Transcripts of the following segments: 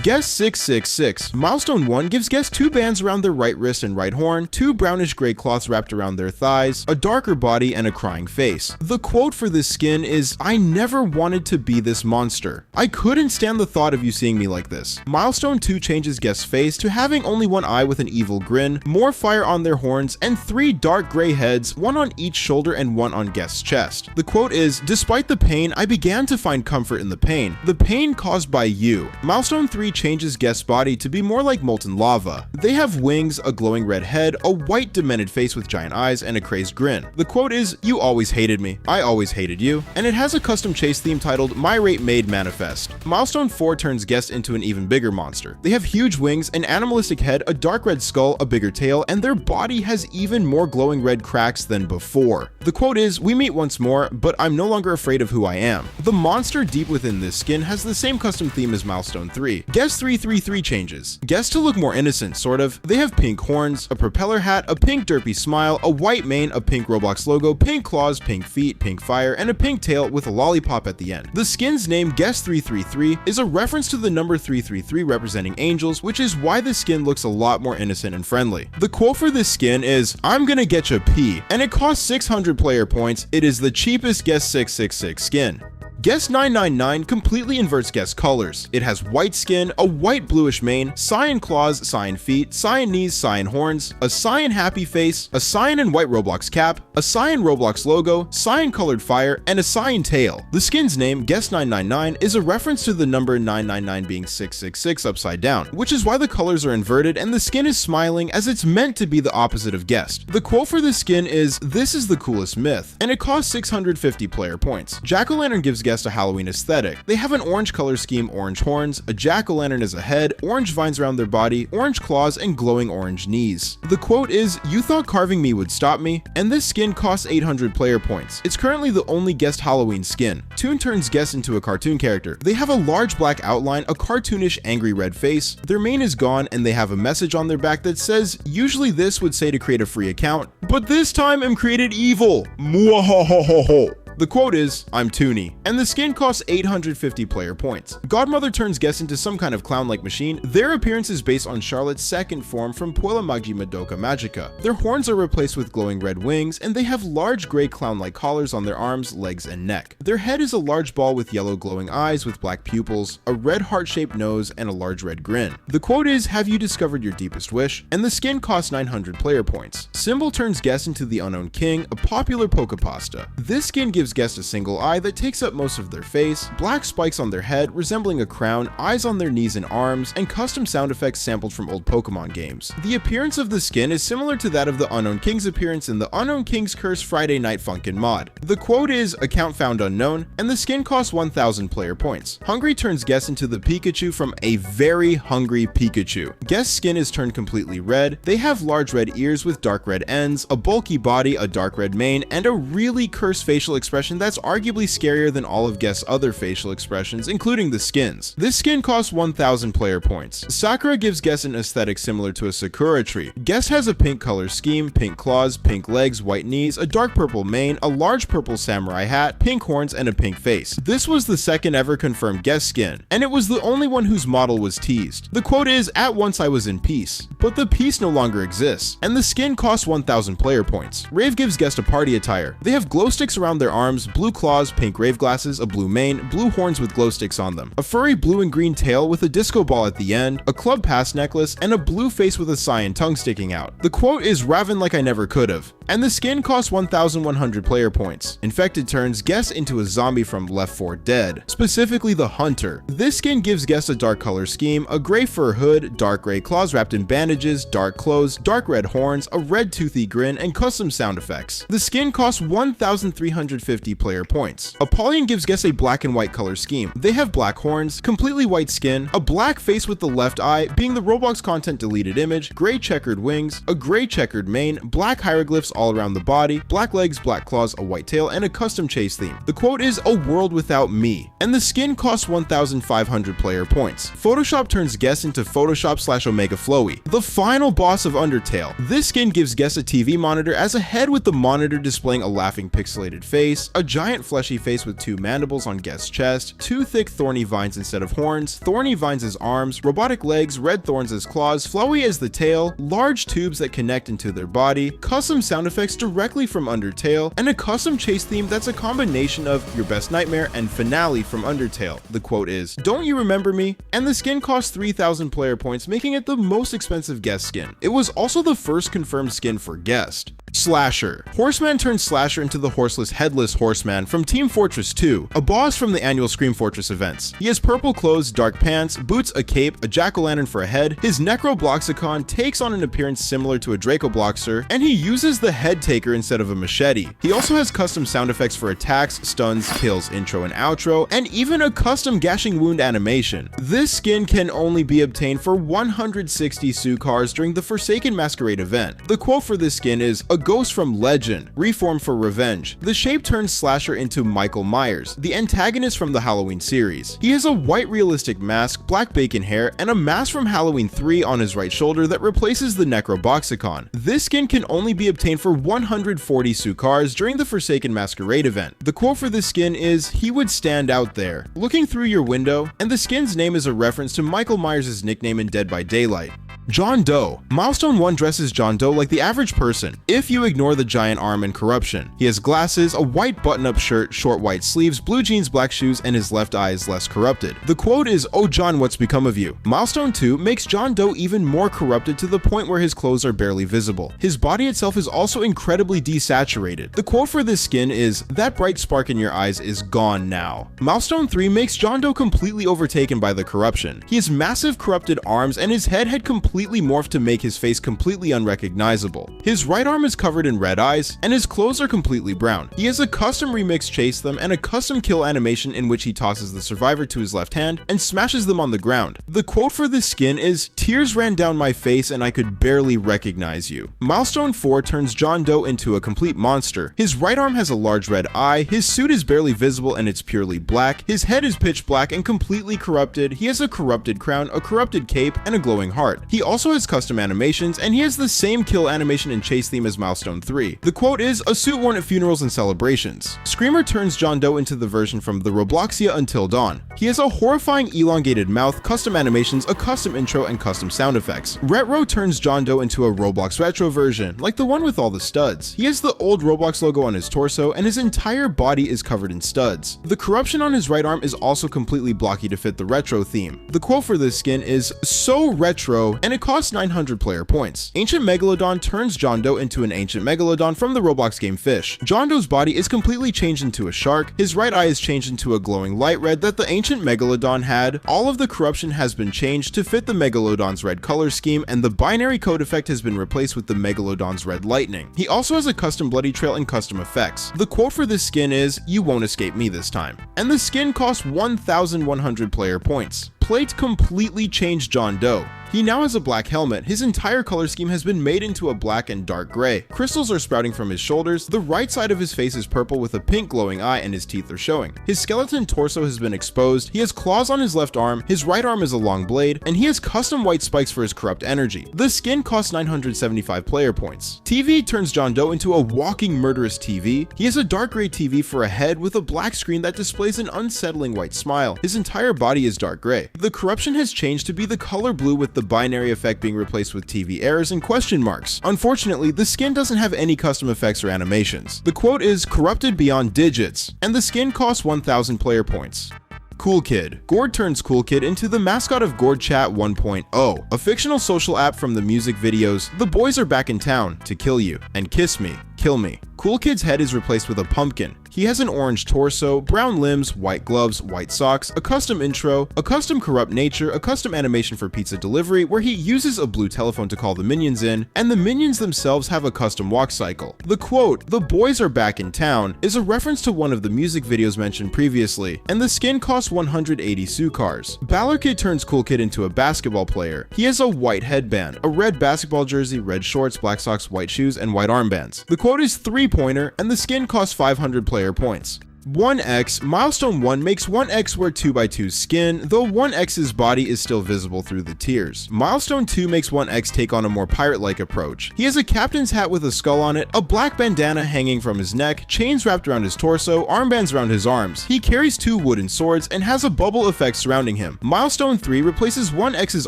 Guest 666. Milestone 1 gives guest 2 bands around their right wrist and right horn, 2 brownish gray cloths wrapped around their thighs, a darker body, and a crying face. The quote for this skin is, "I never wanted to be this monster. I couldn't stand the thought of you seeing me like this." Milestone 2 changes guest's face to having only one eye with an evil grin, more fire on their horns, and 3 dark gray heads, 1 on each shoulder and 1 on guest's chest. The quote is, "Despite the pain, I began to find comfort in the pain caused by you." Milestone 3 changes guest's body to be more like molten lava. They have wings, a glowing red head, a white demented face with giant eyes, and a crazed grin. The quote is, "You always hated me. I always hated you." And it has a custom chase theme titled My Rate Made Manifest. Milestone 4 turns guest into an even bigger monster. They have huge wings, an animalistic head, a dark red skull, a bigger tail, and their body has even more glowing red cracks than before. The quote is, "We meet once more, but I'm no longer afraid of who I am." The monster deep within this skin has the same custom theme as Milestone 3. Guest 333 changes. Guest to look more innocent, sort of. They have pink horns, a propeller hat, a pink derpy smile, a white mane, a pink Roblox logo, pink claws, pink feet, pink fire, and a pink tail with a lollipop at the end. The skin's name, Guest 333, is a reference to the number 333 representing angels, which is why the skin looks a lot more innocent and friendly. The quote for this skin is, "I'm gonna get you pee," and it costs 600 player points. It is the cheapest Guest 666 skin. Guest 999 completely inverts guest colors. It has white skin, a white bluish mane, cyan claws, cyan feet, cyan knees, cyan horns, a cyan happy face, a cyan and white Roblox cap, a cyan Roblox logo, cyan colored fire, and a cyan tail. The skin's name, Guest 999, is a reference to the number 999 being 666 upside down, which is why the colors are inverted and the skin is smiling as it's meant to be the opposite of guest. The quote for this skin is, "This is the coolest myth," and it costs 650 player points. Jack-o'-lantern gives guest a Halloween aesthetic. They have an orange color scheme, orange horns, a jack-o'-lantern as a head, orange vines around their body, orange claws, and glowing orange knees. The quote is, "You thought carving me would stop me," and this skin costs 800 player points. It's currently the only guest Halloween skin. Toon turns guest into a cartoon character. They have a large black outline, a cartoonish angry red face, their mane is gone, and they have a message on their back that says, usually this would say to create a free account, but this time I'm created evil. Mwahahaha. The quote is, "I'm Toonie," and the skin costs 850 player points. Godmother turns guest into some kind of clown-like machine. Their appearance is based on Charlotte's second form from Puella Magi Madoka Magica. Their horns are replaced with glowing red wings, and they have large gray clown-like collars on their arms, legs, and neck. Their head is a large ball with yellow glowing eyes with black pupils, a red heart-shaped nose, and a large red grin. The quote is, "Have you discovered your deepest wish?" and the skin costs 900 player points. Symbol turns guest into the Unknown King, a popular poke pasta. This skin gives guest a single eye that takes up most of their face, black spikes on their head resembling a crown, eyes on their knees and arms, and custom sound effects sampled from old Pokemon games. The appearance of the skin is similar to that of the Unknown King's appearance in the Unknown King's Curse Friday Night Funkin' mod. The quote is, "Account found unknown," and the skin costs 1000 player points. Hungry turns guest into the Pikachu from A Very Hungry Pikachu. Guest's skin is turned completely red. They have large red ears with dark red ends, a bulky body, a dark red mane, and a really cursed facial expression that's arguably scarier than all of Guest's other facial expressions, including the skins. This skin costs 1000 player points. Sakura gives Guest an aesthetic similar to a sakura tree. Guest has a pink color scheme, pink claws, pink legs, white knees, a dark purple mane, a large purple samurai hat, pink horns, and a pink face. This was the second ever confirmed Guest skin, and it was the only one whose model was teased. The quote is, "At once I was in peace, but the peace no longer exists," and the skin costs 1000 player points. Rave gives Guest a party attire. They have glow sticks around their arms, blue claws, pink rave glasses, a blue mane, blue horns with glow sticks on them, a furry blue and green tail with a disco ball at the end, a club pass necklace, and a blue face with a cyan tongue sticking out. The quote is, "Raven like I never could've," and the skin costs 1100 player points. Infected turns Guest into a zombie from Left 4 Dead, specifically the Hunter. This skin gives Guest a dark color scheme, a gray fur hood, dark gray claws wrapped in bandages, dark clothes, dark red horns, a red toothy grin, and custom sound effects. The skin costs 1350 player points. Apollyon gives Guest a black and white color scheme. They have black horns, completely white skin, a black face with the left eye being the Roblox content deleted image, gray checkered wings, a gray checkered mane, black hieroglyphs all around the body, black legs, black claws, a white tail, and a custom chase theme. The quote is, "A world without me," and the skin costs 1500 player points. Photoshop turns Guest into Photoshop/Omega Flowey, the final boss of Undertale. This skin gives Guest a TV monitor as a head with the monitor displaying a laughing pixelated face, face, a giant fleshy face with 2 mandibles on Guest's chest, 2 thick thorny vines instead of horns, thorny vines as arms, robotic legs, red thorns as claws, Flowey as the tail, large tubes that connect into their body, custom sound effects directly from Undertale, and a custom chase theme that's a combination of Your Best Nightmare and Finale from Undertale. The quote is, "Don't you remember me?" And the skin costs 3,000 player points, making it the most expensive Guest skin. It was also the first confirmed skin for Guest. Slasher. Horsemann turns Slasher into the horseless headless Horsemann from Team Fortress 2, a boss from the annual Scream Fortress events. He has purple clothes, dark pants, boots, a cape, a jack-o'-lantern for a head, his Necrobloxicon takes on an appearance similar to a Dracobloxer, and he uses the head taker instead of a machete. He also has custom sound effects for attacks, stuns, kills, intro and outro, and even a custom gashing wound animation. This skin can only be obtained for 160 Sukars during the Forsaken Masquerade event. The quote for this skin is, "A ghost from legend, reformed for revenge." The shape turns Slasher into Michael Myers, the antagonist from the Halloween series. He has a white realistic mask, black bacon hair, and a mask from Halloween 3 on his right shoulder that replaces the Necrobloxicon. This skin can only be obtained for 140 Sukars during the Forsaken Masquerade event. The quote for this skin is, "He would stand out there, looking through your window," and the skin's name is a reference to Michael Myers' nickname in Dead by Daylight. John Doe. Milestone 1 dresses John Doe like the average person, if you ignore the giant arm and corruption. He has glasses, a white button-up shirt, short white sleeves, blue jeans, black shoes, and his left eye is less corrupted. The quote is, "Oh John, what's become of you?" Milestone 2 makes John Doe even more corrupted to the point where his clothes are barely visible. His body itself is also incredibly desaturated. The quote for this skin is, "That bright spark in your eyes is gone now." Milestone 3 makes John Doe completely overtaken by the corruption. He has massive corrupted arms, and his head had completely morphed to make his face completely unrecognizable. His right arm is covered in red eyes, and his clothes are completely brown. He has a custom remix chase them and a custom kill animation in which he tosses the survivor to his left hand and smashes them on the ground. The quote for this skin is, "Tears ran down my face and I could barely recognize you." Milestone 4 turns John Doe into a complete monster. His right arm has a large red eye, his suit is barely visible and it's purely black, his head is pitch black and completely corrupted, he has a corrupted crown, a corrupted cape, and a glowing heart. He also has custom animations, and he has the same kill animation and chase theme as Milestone 3. The quote is, "A suit worn at funerals and celebrations." Screamer turns John Doe into the version from the Robloxia Until Dawn. He has a horrifying elongated mouth, custom animations, a custom intro, and custom sound effects. Retro turns John Doe into a Roblox retro version, like the one with all the studs. He has the old Roblox logo on his torso, and his entire body is covered in studs. The corruption on his right arm is also completely blocky to fit the retro theme. The quote for this skin is, "So retro, and it costs 900 player points." Ancient Megalodon turns John Doe into an ancient Megalodon from the Roblox game Fisch. John Doe's body is completely changed into a shark, his right eye is changed into a glowing light red that the ancient Megalodon had, all of the corruption has been changed to fit the Megalodon's red color scheme, and the binary code effect has been replaced with the Megalodon's red lightning. He also has a custom bloody trail and custom effects. The quote for this skin is, "You won't escape me this time." And the skin costs 1,100 player points. Plate completely changed John Doe. He now has a black helmet, his entire color scheme has been made into a black and dark gray. Crystals are sprouting from his shoulders, the right side of his face is purple with a pink glowing eye and his teeth are showing. His skeleton torso has been exposed, he has claws on his left arm, his right arm is a long blade, and he has custom white spikes for his corrupt energy. The skin costs 975 player points. TV turns John Doe into a walking murderous TV. He has a dark gray TV for a head with a black screen that displays an unsettling white smile. His entire body is dark gray. The corruption has changed to be the color blue with the binary effect being replaced with TV errors and question marks. Unfortunately, the skin doesn't have any custom effects or animations. The quote is, "Corrupted beyond digits," and the skin costs 1,000 player points. Cool Kid. Gord turns Cool Kid into the mascot of Gord Chat 1.0, a fictional social app from the music videos "The Boys Are Back in Town" to Kill You and Kiss Me, Kill Me. Cool Kid's head is replaced with a pumpkin. He has an orange torso, brown limbs, white gloves, white socks, a custom intro, a custom corrupt nature, a custom animation for pizza delivery where he uses a blue telephone to call the minions in, and the minions themselves have a custom walk cycle. The quote, "The boys are back in town," is a reference to one of the music videos mentioned previously, and the skin costs 180 Sukars. Baller Kid turns Cool Kid into a basketball player. He has a white headband, a red basketball jersey, red shorts, black socks, white shoes, and white armbands. The quote is 3-pointer, and the skin costs 500 player points. 1x, Milestone 1 makes 1x wear 2x2 skin, though 1x's body is still visible through the tears. Milestone 2 makes 1x take on a more pirate-like approach. He has a captain's hat with a skull on it, a black bandana hanging from his neck, chains wrapped around his torso, armbands around his arms. He carries 2 wooden swords and has a bubble effect surrounding him. Milestone 3 replaces 1x's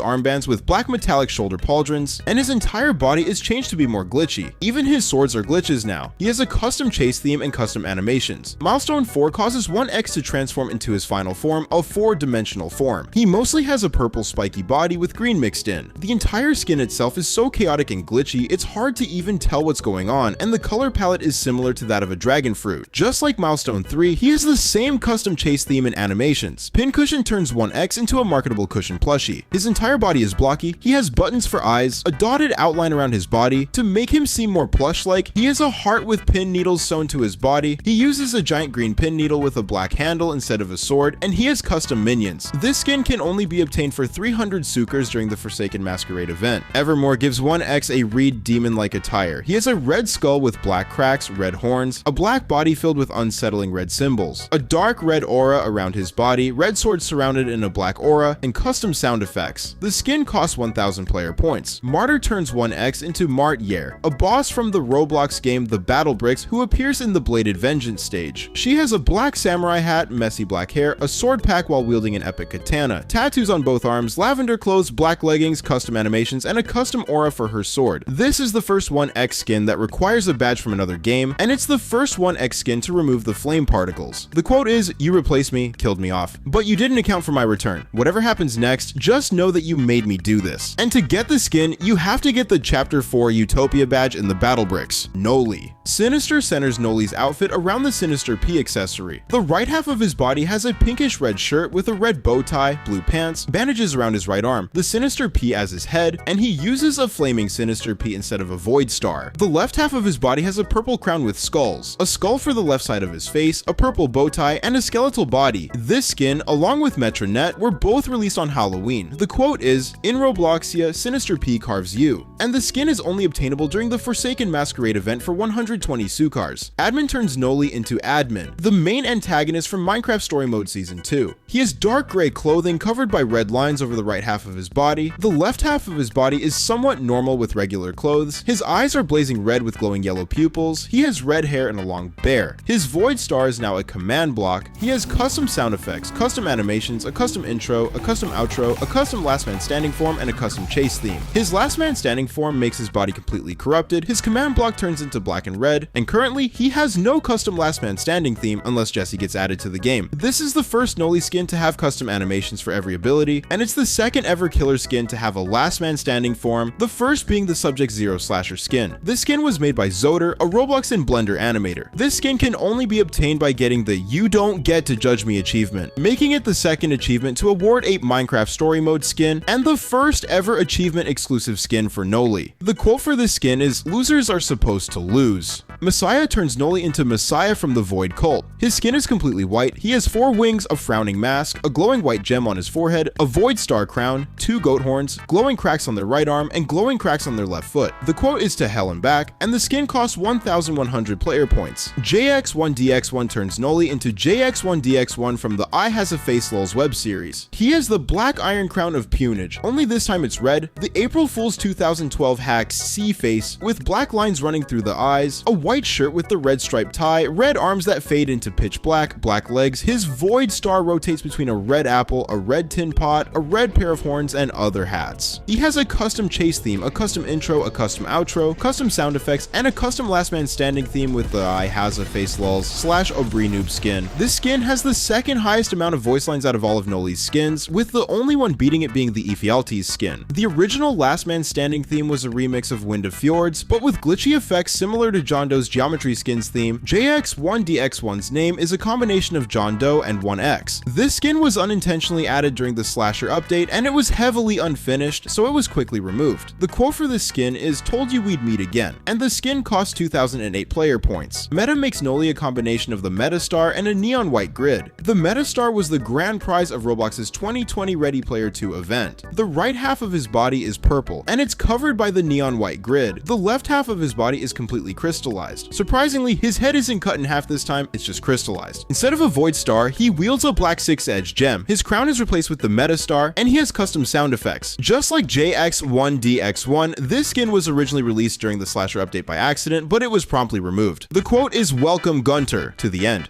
armbands with black metallic shoulder pauldrons, and his entire body is changed to be more glitchy. Even his swords are glitches now. He has a custom chase theme and custom animations. Milestone 4 causes 1x to transform into his final form, a 4-dimensional form. He mostly has a purple spiky body with green mixed in. The entire skin itself is so chaotic and glitchy, it's hard to even tell what's going on, and the color palette is similar to that of a dragon fruit. Just like Milestone 3, he has the same custom chase theme and animations. Pincushion turns 1x into a marketable cushion plushie. His entire body is blocky, he has buttons for eyes, a dotted outline around his body. To make him seem more plush-like, he has a heart with pin needles sewn to his body. He uses a giant green pin needle with a black handle instead of a sword, and he has custom minions. This skin can only be obtained for 300 sucres during the Forsaken Masquerade event. Evermore gives 1x a reed demon-like attire. He has a red skull with black cracks, red horns, a black body filled with unsettling red symbols, a dark red aura around his body, red sword surrounded in a black aura, and custom sound effects. The skin costs 1000 player points. Martyr turns 1x into Martyr, a boss from the Roblox game The Battle Bricks who appears in the Bladed Vengeance stage. She has a black samurai hat, messy black hair, a sword pack while wielding an epic katana, tattoos on both arms, lavender clothes, black leggings, custom animations, and a custom aura for her sword. This is the first 1x skin that requires a badge from another game, and it's the first 1x skin to remove the flame particles. The quote is, "You replaced me, killed me off, but you didn't account for my return. Whatever happens next, just know that you made me do this." And to get the skin, you have to get the Chapter 4 Utopia badge in the Battle Bricks, Nollie. Sinister centers Nollie's outfit around the Sinister P accessory. The right half of his body has a pinkish red shirt with a red bow tie, blue pants, bandages around his right arm, the Sinister P as his head, and he uses a flaming Sinister P instead of a void star. The left half of his body has a purple crown with skulls, a skull for the left side of his face, a purple bow tie, and a skeletal body. This skin, along with Metronet, were both released on Halloween. The quote is, "In Robloxia, Sinister P carves you," and the skin is only obtainable during the Forsaken Masquerade event for 120 sucars. Admin turns Nollie into Admin, the main antagonist from Minecraft Story Mode Season 2. He has dark gray clothing covered by red lines over the right half of his body. The left half of his body is somewhat normal with regular clothes. His eyes are blazing red with glowing yellow pupils. He has red hair and a long bear. His void star is now a command block. He has custom sound effects, custom animations, a custom intro, a custom outro, a custom last man standing form, and a custom chase theme. His last man standing form makes his body completely corrupted. His command block turns into black and red, and currently he has no custom last man standing theme unless Jesse gets added to the game. This is the first Noli skin to have custom animations for every ability, and it's the second ever killer skin to have a last man standing form, the first being the Subject Zero Slasher skin. This skin was made by Zoder, a Roblox and Blender animator. This skin can only be obtained by getting the "You Don't Get to Judge Me" achievement, making it the second achievement to award a Minecraft Story Mode skin, and the first ever achievement exclusive skin for Noli. The quote for this skin is, "Losers are supposed to lose." Messiah turns Noli into Messiah from the Void Cult. His skin is completely white, he has 4 wings, a frowning mask, a glowing white gem on his forehead, a void star crown, 2 goat horns, glowing cracks on their right arm, and glowing cracks on their left foot. The quote is "To hell and back," and the skin costs 1100 player points. JX1DX1 turns Noli into JX1DX1 from the I Has a Face LOLs web series. He has the black iron crown of peonage, only this time it's red, the April Fool's 2012 hack C face with black lines running through the eyes, a white shirt with the red striped tie, red arms that fade into pitch black, black legs. His void star rotates between a red apple, a red tin pot, a red pair of horns, and other hats. He has a custom chase theme, a custom intro, a custom outro, custom sound effects, and a custom last man standing theme with the I Has a Face LOLs / Aubrey noob skin. This skin has the second highest amount of voice lines out of all of Noli's skins, with the only one beating it being the Ephialtes skin. The original last man standing theme was a remix of Wind of Fjords, but with glitchy effects similar to John Doe's Geometry Skins theme. JX1DX1's name is a combination of John Doe and 1X. This skin was unintentionally added during the Slasher update, and it was heavily unfinished, so it was quickly removed. The quote for this skin is "Told you we'd meet again," and the skin costs 2008 player points. Meta makes Noli a combination of the Metastar and a neon white grid. The Metastar was the grand prize of Roblox's 2020 Ready Player 2 event. The right half of his body is purple, and it's covered by the neon white grid. The left half of his body is completely crystallized. crystallized. Surprisingly, his head isn't cut in half this time, it's just crystallized. Instead of a void star, he wields a black 6-edged gem. His crown is replaced with the meta star, and he has custom sound effects. Just like JX1DX1, this skin was originally released during the Slasher update by accident, but it was promptly removed. The quote is "Welcome Gunter" to the end.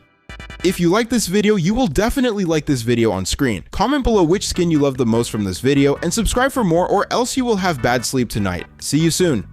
If you like this video, you will definitely like this video on screen. Comment below which skin you love the most from this video, and subscribe for more, or else you will have bad sleep tonight. See you soon.